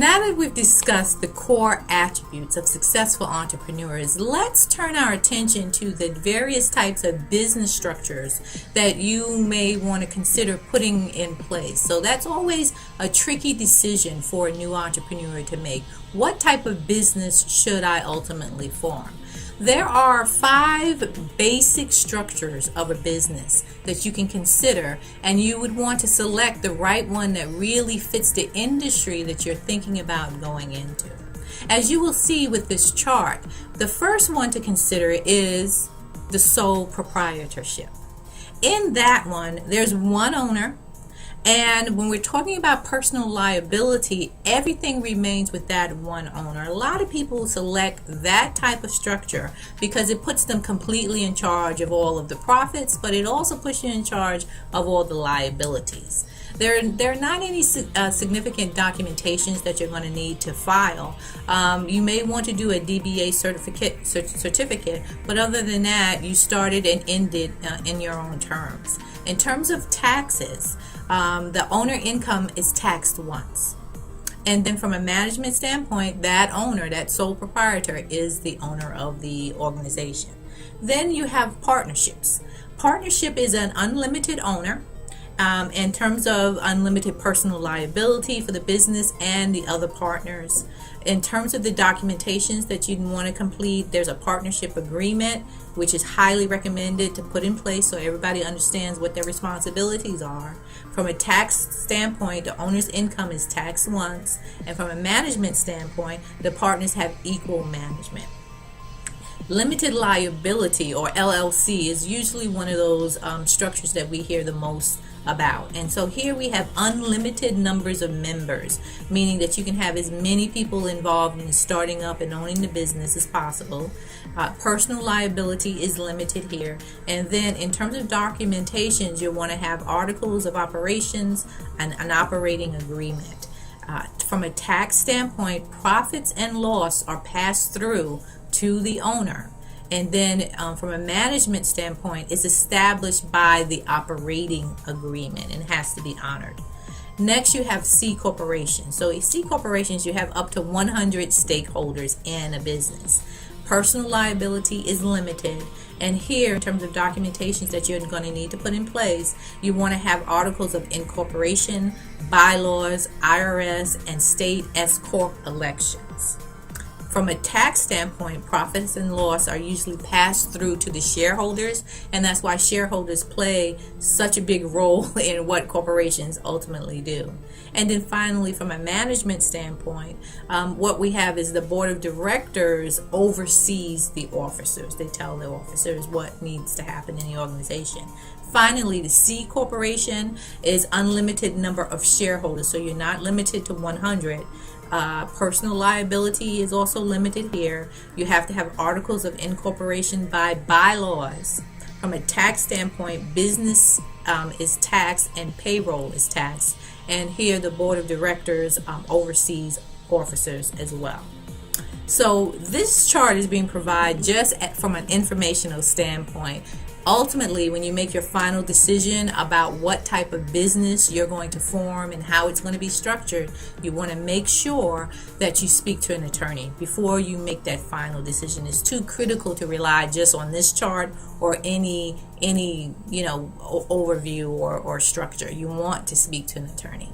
Now that we've discussed the core attributes of successful entrepreneurs, let's turn our attention to the various types of business structures that you may want to consider putting in place. So that's always a tricky decision for a new entrepreneur to make. What type of business should I ultimately form? There are 5 basic structures of a business that you can consider, and you would want to select the right one that really fits the industry that you're thinking about going into. As you will see with this chart, the first one to consider is the sole proprietorship. In that one, there's one owner. And when we're talking about personal liability, everything remains with that one owner. A lot of people select that type of structure because it puts them completely in charge of all of the profits, but it also puts you in charge of all the liabilities. There are not any significant documentations that you're going to need to file. You may want to do a DBA certificate, but other than that, you started and ended in your own terms. In terms of taxes, the owner income is taxed once. And then from a management standpoint, that owner, that sole proprietor, is the owner of the organization. Then you have partnerships. Partnership is an unlimited owner. In terms of unlimited personal liability for the business and the other partners. In terms of the documentations that you'd want to complete, there's a partnership agreement, which is highly recommended to put in place so everybody understands what their responsibilities are. From a tax standpoint, the owner's income is taxed once, and from a management standpoint, the partners have equal management. Limited liability, or LLC, is usually one of those structures that we hear the most about. And so here we have unlimited numbers of members, meaning that you can have as many people involved in starting up and owning the business as possible. Personal liability is limited here. And then in terms of documentations, you'll want to have articles of operations and an operating agreement. From a tax standpoint, profits and loss are passed through to the owner. And then from a management standpoint, it's established by the operating agreement and has to be honored. Next, you have C corporations. So C corporations, you have up to 100 stakeholders in a business. Personal liability is limited. And here, in terms of documentations that you're going to need to put in place, you want to have articles of incorporation, bylaws, IRS, and state S Corp elections. From a tax standpoint, profits and loss are usually passed through to the shareholders, and that's why shareholders play such a big role in what corporations ultimately do. And then finally, from a management standpoint, what we have is the board of directors oversees the officers. They tell the officers what needs to happen in the organization. Finally, the C corporation is unlimited number of shareholders, so you're not limited to 100. Personal liability is also limited here. You have to have articles of incorporation by bylaws. From a tax standpoint, business is taxed and payroll is taxed. And here the board of directors oversees officers as well. So this chart is being provided just from an informational standpoint. Ultimately, when you make your final decision about what type of business you're going to form and how it's going to be structured, you want to make sure that you speak to an attorney before you make that final decision. It's too critical to rely just on this chart or any overview or structure. You want to speak to an attorney.